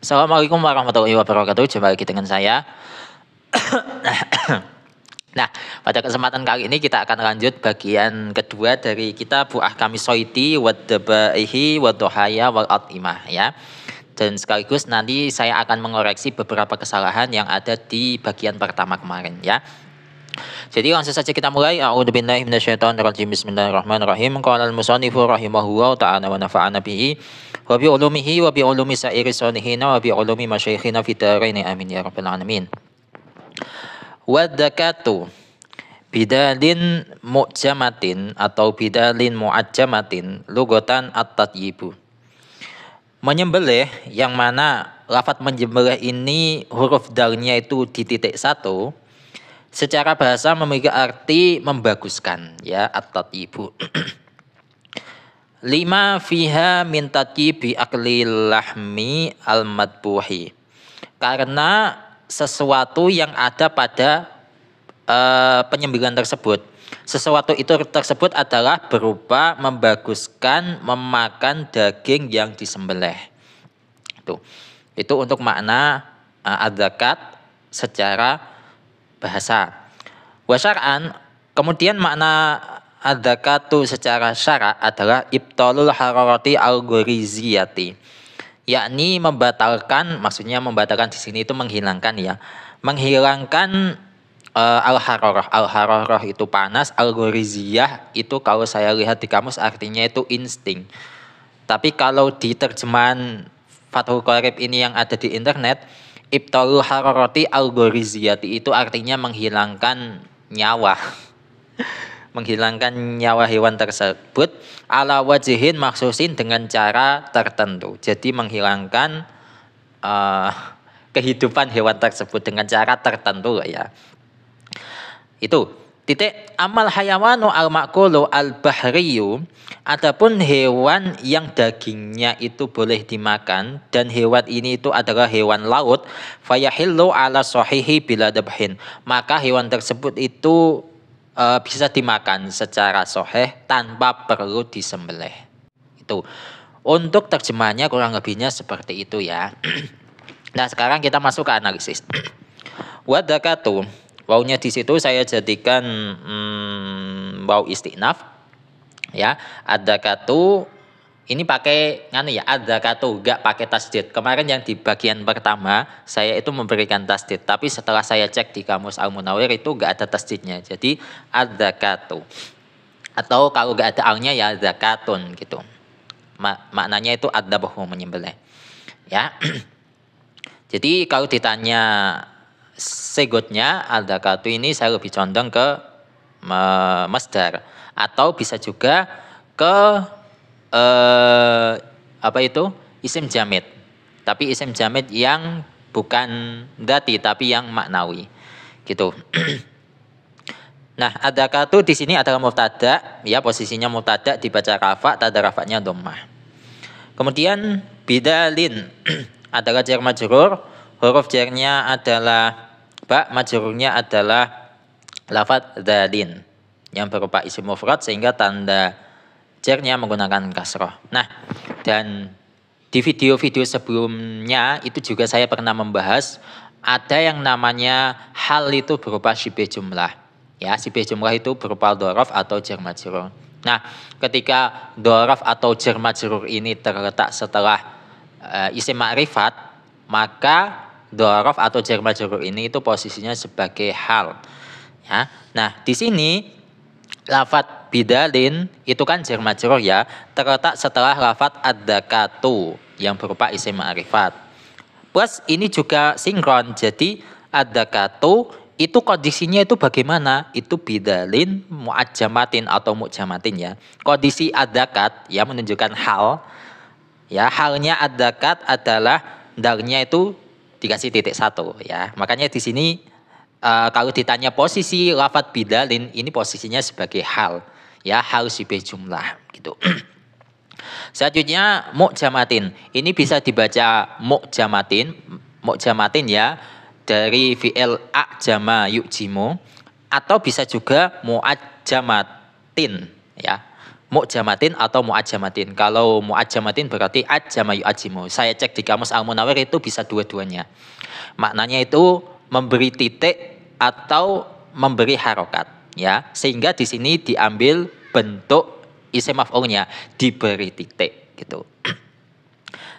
Assalamualaikum warahmatullahi wabarakatuh. Jumpa lagi dengan saya. Nah, pada kesempatan kali ini kita akan lanjut bagian kedua dari kitab Ahkami Soiti Wadabaihi Wadohaya Wal Atimah ya. Dan sekaligus nanti saya akan mengoreksi beberapa kesalahan yang ada di bagian pertama kemarin ya. Jadi langsung saja kita mulai. A'udzubillahi minasyaitonirrajim. Bismillahirrahmanirrahim. Qala al-musannifu rahimahullahu ta'ala wa nafa'ana bihi wa bi ulumihi wa bi ulumi sa'iri sonihina wa bi ulumi masyayikhina fid dharain amin ya rabbal alamin. Wa dzakatu bidalin mu'jamatin atau bidalin mu'ajjamatin lugatan at-tatyibu. Menyembelih yang mana lafaz menyembelih ini huruf dalnya itu di titik satu, secara bahasa memiliki arti membaguskan ya, at-tatyibu. Lima fiha min tatyibi aklil lahmi al-madbuhi. Karena sesuatu yang ada pada penyembelihan tersebut. Sesuatu itu tersebut adalah berupa membaguskan memakan daging yang disembelih. Itu untuk makna adzakat secara bahasa. Wa syar'an, kemudian makna adzakatu secara syara' adalah ibtalul hararati al-ghoriziyati, yakni membatalkan, maksudnya membatalkan di sini itu menghilangkan ya, menghilangkan al-hararah. Al-hararah itu panas, al-ghoriziyah itu kalau saya lihat di kamus artinya itu insting. Tapi kalau di terjemahan Fathul Qorib ini yang ada di internet, ibtalul hararati al-ghoriziyati itu artinya menghilangkan nyawa. Menghilangkan nyawa hewan tersebut ala wajihin maksusin dengan cara tertentu. Jadi menghilangkan kehidupan hewan tersebut dengan cara tertentu ya. Itu titik amal hayawanu al-ma'kulu al-bahriyu. Adapun hewan yang dagingnya itu boleh dimakan dan hewan ini itu adalah hewan laut, fayahillu ala sahihi bila dabhin. Maka hewan tersebut itu bisa dimakan secara sahih tanpa perlu disembelih. Itu. Untuk terjemahannya kurang lebihnya seperti itu ya. Nah, sekarang kita masuk ke analisis. Wadakatu, wawunya di situ saya jadikan waw istinaf ya. Adzakatu ini pakai ya, adzakatu enggak pakai tasdid. Kemarin yang di bagian pertama saya itu memberikan tasdid, tapi setelah saya cek di kamus Al-Munawwir itu enggak ada tasdidnya. Jadi adzakatu. Atau kalau enggak ada alnya ya zakatun gitu. Maknanya itu adzabahu, menyembelih. Ya. Jadi kalau ditanya segotnya adzakatu ini saya lebih condong ke masdar atau bisa juga ke isim jamid. Tapi isim jamid yang bukan dzati tapi yang maknawi. Gitu. Nah, adzakatu di sini adalah mubtada ya, posisinya mubtada dibaca rafa, tanda rafanya dhammah. Kemudian bidalin adalah jar majrur, huruf jarnya adalah ba, majrurnya adalah lafadz dzalin yang berupa isim mufrad sehingga tanda jarnya menggunakan kasrah. Nah, dan di video-video sebelumnya itu juga saya pernah membahas ada yang namanya hal itu berupa syibih jumlah. Ya, syibih jumlah itu berupa dhorof atau jar majrur. Nah, ketika dhorof atau jar majrur ini terletak setelah isim ma'rifat, maka dhorof atau jar majrur ini itu posisinya sebagai hal. Ya. Nah, di sini lafadz bidalin itu kan jar majrur ya, terletak setelah lafadz adzakatu yang berupa isim ma'rifat. Plus ini juga sinkron, jadi adzakatu itu kondisinya itu bagaimana? Itu bidalin mu'ajjamatin atau mu'jamatin ya. Kondisi adzakat ya menunjukkan hal. Ya, halnya adzakat adalah dalnya itu dikasih titik satu ya. Makanya di sini kalau ditanya posisi lafadz bidalin ini posisinya sebagai hal. Ya, hal syibih jumlah gitu. Selanjutnya mu'jamatin. Ini bisa dibaca mu'jamatin. Mu'jamatin ya, dari fi'il a'jama yu'jimu, atau bisa juga mu'ajjamatin ya. mu'jamatin atau mu'ajjamatin. Kalau mu'ajjamatin berarti ajjama yu'ajjimu. Saya cek di kamus Al-Munawwir itu bisa dua-duanya. Maknanya itu memberi titik atau memberi harokat, ya. Sehingga di sini diambil bentuk isim maf'ulnya, diberi titik gitu.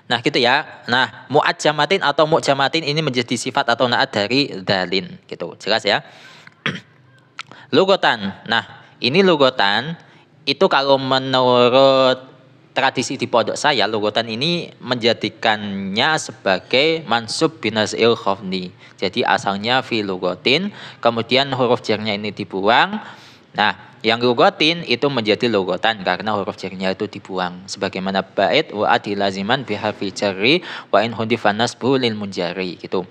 Nah gitu ya. Nah mu'ajjamatin atau mu'jamatin ini menjadi sifat atau naat dari dzalin gitu. Jelas ya. Lugotan. Nah ini lugotan itu kalau menurut tradisi di pondok saya, lugotan ini menjadikannya sebagai mansub binazil khafdi. Jadi asalnya fi lugotin, kemudian huruf jarnya ini dibuang. Nah, yang lugotin itu menjadi lugotan karena huruf jarnya itu dibuang. Sebagaimana bait wa adilaziman biharfi jarri wa in hudifan nasbu lil munjari gitu.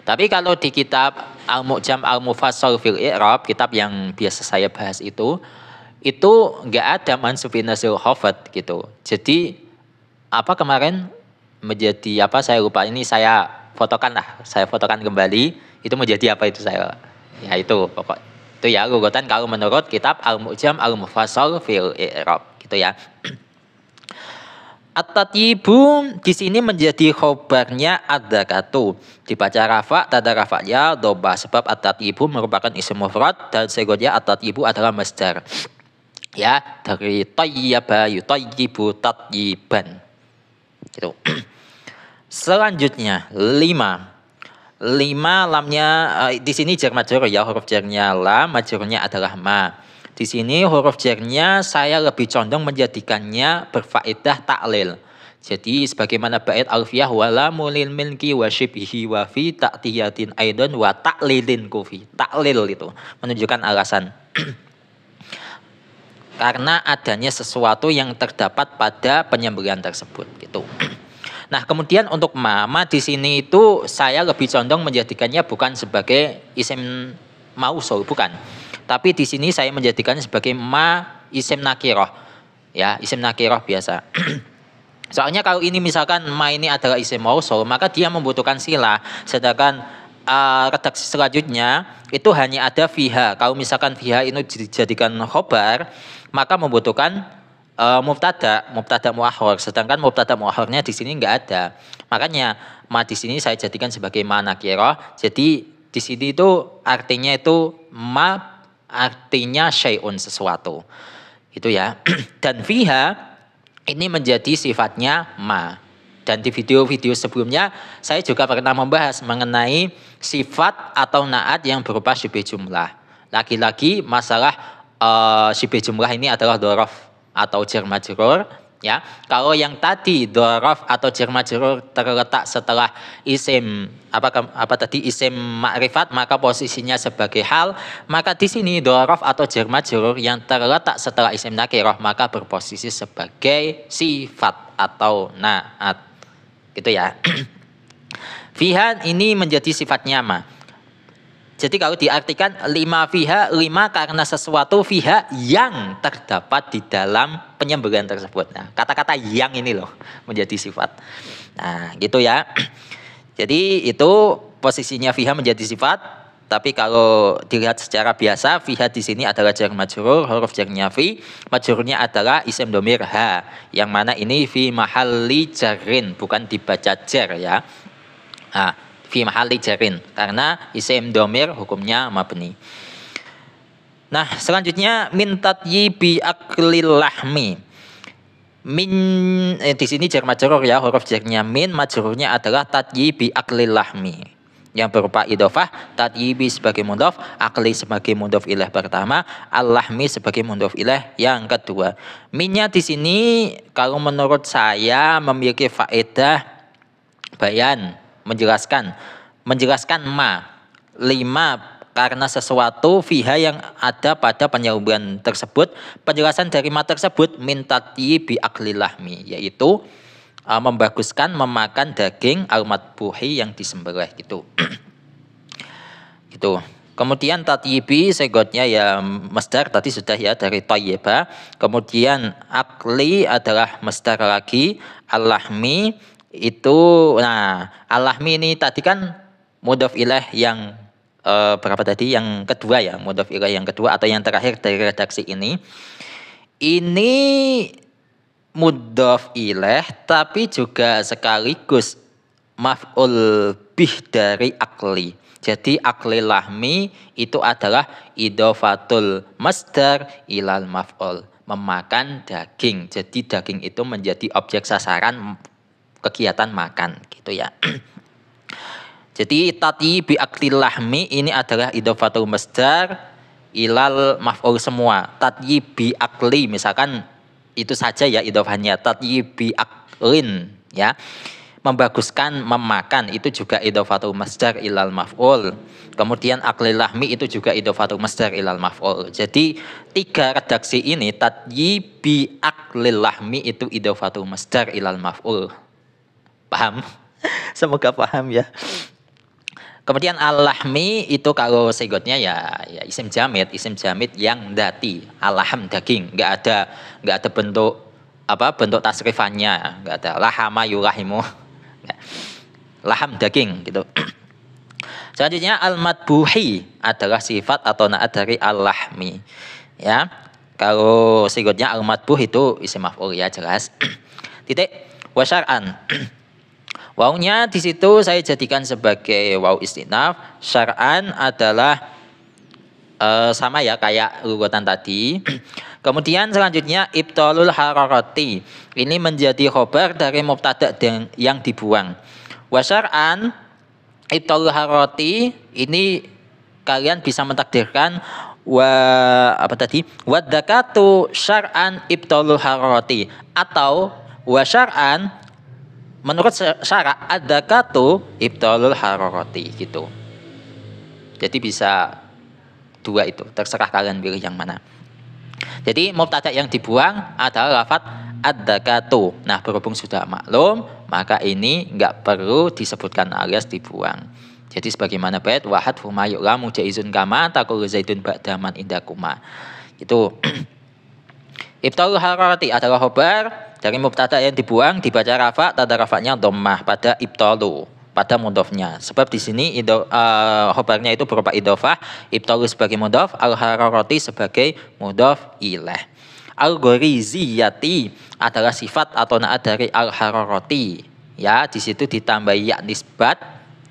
Tapi kalau di kitab Al-Mu'jam Al-Mufassal fil I'rab, kitab yang biasa saya bahas itu nggak ada mansubin nazil khafat gitu. Jadi apa kemarin menjadi apa saya lupa, ini saya fotokan kembali, itu menjadi apa itu saya, ya itu pokok itu ya lugotan kalau menurut kitab Al-Mu'jam Al-Mufassal fil I'rab gitu ya. At-tatyibu di sini menjadi khobarnya ad-dzakatu. Dibaca rafa, tanda rafa'nya dhabah sebab at-tatyibu merupakan isim mufrad dan segonya at-tatyibu adalah masdar. Ya, dari tayyaba yutayyibu tatyiban. Gitu. Selanjutnya 5 lamnya di sini jar majrur ya, huruf jarnya lam, majrurnya adalah ma. Di sini huruf jarnya saya lebih condong menjadikannya berfaedah taklil. Jadi sebagaimana bait alfiyah wala mulil milki wa syibhi wa fi ta'tiyatin aidan wa taklilin kufi. Taklil itu menunjukkan alasan. Karena adanya sesuatu yang terdapat pada penyembelihan tersebut gitu. Nah, kemudian untuk ma di sini itu saya lebih condong menjadikannya bukan sebagai isim mausul, bukan. Tapi di sini saya menjadikannya sebagai ma isim nakirah. Ya, isim nakirah biasa. Soalnya kalau ini misalkan ma ini adalah isim mausul, maka dia membutuhkan silah. Sedangkan redaksi selanjutnya itu hanya ada fiha. Kalau misalkan fiha ini dijadikan khobar, maka membutuhkan mubtada muakhir. Sedangkan mubtada muakhirnya di sini enggak ada. Makanya ma di sini saya jadikan sebagai ma nakirah. Jadi di sini itu artinya itu ma artinya syai'un sesuatu. Itu ya. Dan fiha ini menjadi sifatnya ma. Dan di video-video sebelumnya saya juga pernah membahas mengenai sifat atau naat yang berupa syibih jumlah. Lagi-lagi masalah syibih jumlah ini adalah dhorof atau jar majrur, ya. Kalau yang tadi dhorof atau jar majrur terletak setelah isim isim ma'rifat, maka posisinya sebagai hal, maka di sini dhorof atau jar majrur yang terletak setelah isim nakirah maka berposisi sebagai sifat atau naat. Gitu ya. Fiha ini menjadi sifatnya ma. Jadi kalau diartikan 5 fiha, 5 karena sesuatu fiha yang terdapat di dalam penyembelihan tersebut. Nah, kata-kata yang ini loh menjadi sifat. Nah, gitu ya. Jadi itu posisinya fiha menjadi sifat. Tapi kalau dilihat secara biasa, fiha di sini adalah jar majrur, huruf jarnya fi, majrurnya adalah isim domir ha, yang mana ini fi mahalli jarrin, bukan dibaca jar ya. Nah, fi mahalli jarrin karena isim domir hukumnya mabni. Nah, selanjutnya min tatyibi aklil lahmi. Min di sini jar majrur ya, huruf jarnya min, majrurnya adalah tatyibi aklil lahmi. Yang berupa idhofah, tatyibi sebagai mudhof, akli sebagai mudhof ilaih pertama, al-lahmi sebagai mudhof ilaih yang kedua. Minnya di sini kalau menurut saya memiliki faedah bayan, menjelaskan ma 5 karena sesuatu fiha yang ada pada penyambungan tersebut. Penjelasan dari ma tersebut min tatyibi akli lahmi, yaitu membaguskan memakan daging al-matbuhi yang disembelih gitu. Gitu. Kemudian tatyibi segotnya ya masdar tadi sudah ya dari thayyaba. Kemudian akli adalah masdar lagi, al-lahmi itu al-lahmi ini tadi kan mudhof ilaih yang berapa tadi? Yang kedua ya, mudhof ilaih yang kedua atau yang terakhir dari redaksi ini. Ini mudhof ilaih tapi juga sekaligus maf'ul bih dari akli. Jadi akli lahmi itu adalah idhofatul masdar ilal maf'ul, memakan daging. Jadi daging itu menjadi objek sasaran kegiatan makan gitu ya. Jadi tati bi akli lahmi ini adalah idhofatul masdar ilal maf'ul semua. Tati bi akli misalkan itu saja ya idhofannya. Tati bi aklin ya. Membaguskan memakan itu juga idhofatul masdar ilal maf'ul. Kemudian akli lahmi itu juga idhofatul masdar ilal maf'ul. Jadi 3 redaksi ini tatyibi akli lahmi itu idhofatul masdar ilal maf'ul. Paham? Semoga paham ya. Kemudian al-lahmi itu kalau sigotnya ya isim jamid yang dati, al-lahm daging, enggak ada bentuk bentuk tasrifannya, enggak ada lahama yulahimu. Laham daging gitu. Selanjutnya al-madbuhi adalah sifat atau naat dari al-lahmi. Ya. Kalau sigotnya al-madbuh itu isim maf'ul ya jelas. Titik wa syar'an. Wawnya di situ saya jadikan sebagai waw istinaf. Syar'an adalah sama ya kayak urutan tadi. Kemudian selanjutnya ibtalul hararati. Ini menjadi khobar dari mubtada yang dibuang. Wa syar'an ibtalul hararati ini kalian bisa mentakdirkan wa dzakatu syar'an ibtalul hararati atau wa syar'an menurut syara' adzakatu ibtalul hararati gitu. Jadi bisa 2 itu, terserah kalian pilih yang mana. Jadi mubtada yang dibuang adalah lafadz adzakatu. Nah, berhubung sudah maklum, maka ini enggak perlu disebutkan alias dibuang. Jadi sebagaimana bait wahad huma yu'lamu jaizun kama taqulu zaidun ba'daman indakuma. Itu ibtalul hararati adalah khobar dari mubtada yang dibuang, dibaca rafa, tanda rafanya dhammah pada ibtalu, pada mudhofnya. Sebab di sini khobarnya itu berupa idhofah, ibtalu sebagai mudhof, al-hararati sebagai mudhof ilaih. Al-ghoriziyati adalah sifat atau naat dari al-hararati. Ya, di situ ditambahi ya nisbat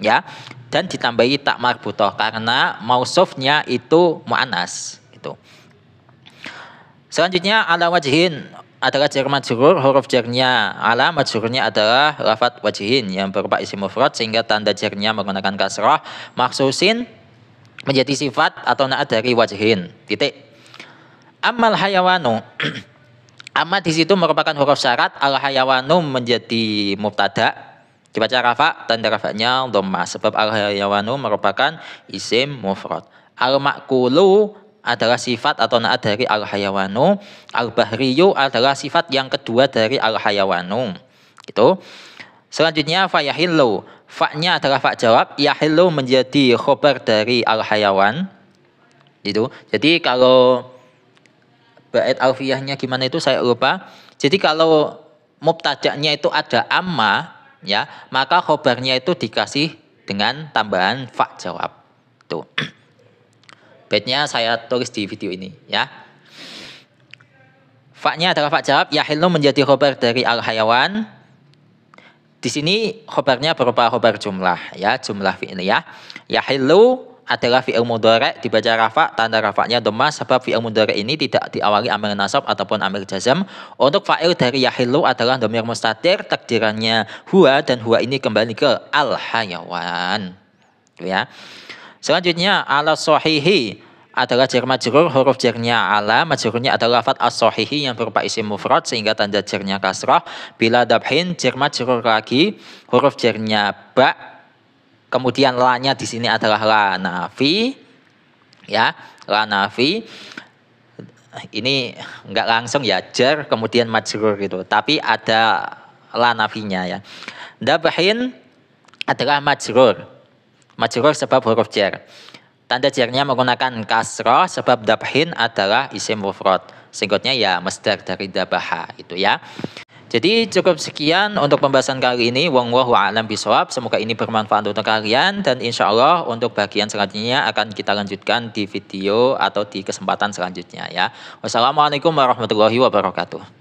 ya dan ditambahi tak marbutoh karena mausufnya itu muannas gitu. Selanjutnya ala wajhin adalah jar majrur, huruf jarnya ala majrurnya adalah lafadz wajhin yang berupa isim mufrad sehingga tanda jarnya menggunakan kasrah maksusin menjadi sifat atau naat dari wajhin. Titik. Amal hayawanu. Amma di situ merupakan huruf syarat, al hayawanu menjadi mubtada dibaca rafa, tanda rafanya dhammah sebab al hayawanu merupakan isim mufrad. Al ma'kulu adalah sifat atau naat dari al-hayawanu. Al-bahriyu adalah sifat yang kedua dari al-hayawanu. Gitu. Selanjutnya fayahillu. Fa-nya adalah fa jawab. Yahillu menjadi khobar dari al-hayawan. Gitu. Jadi kalau bait alfiyahnya gimana itu saya lupa. Jadi kalau mubtada'nya itu ada amma, ya, maka khobarnya itu dikasih dengan tambahan fa jawab. Tuh. Baitnya saya tulis di video ini ya. Fa-nya adalah fa jawab, yahillu menjadi khobar dari al-hayawan. Di sini khobarnya berupa khobar jumlah ya, jumlah fi'liyah. Yahillu adalah fi'il mudhari' dibaca rafa, tanda rafa'nya dhammah sebab fi'il mudhari' ini tidak diawali amil nasab ataupun amil jazam. Untuk fa'il dari yahillu adalah dhamir mustatir, takdirannya huwa dan huwa ini kembali ke al-hayawan. Ya. Selanjutnya ala sahihi adalah jar majrur, huruf jarnya ala, majrurnya adalah lafadz as-sahihi yang berupa isim mufrad sehingga tanda jarnya kasrah. Bila dabhin jar majrur lagi, huruf jarnya ba, kemudian la-nya di sini adalah la nafi. Ya, la nafi. Ini enggak langsung ya jar kemudian majrur gitu, tapi ada la nafinya ya. Dabhin adalah majrur. Majrur sebab huruf jar. Tanda jarnya menggunakan kasrah sebab dabhin adalah isim mufrad. Singkatnya ya masdar dari dabaha itu ya. Jadi cukup sekian untuk pembahasan kali ini. Wallahu a'lam bishawab. Semoga ini bermanfaat untuk kalian dan insya Allah untuk bagian selanjutnya akan kita lanjutkan di video atau di kesempatan selanjutnya ya. Wassalamualaikum warahmatullahi wabarakatuh.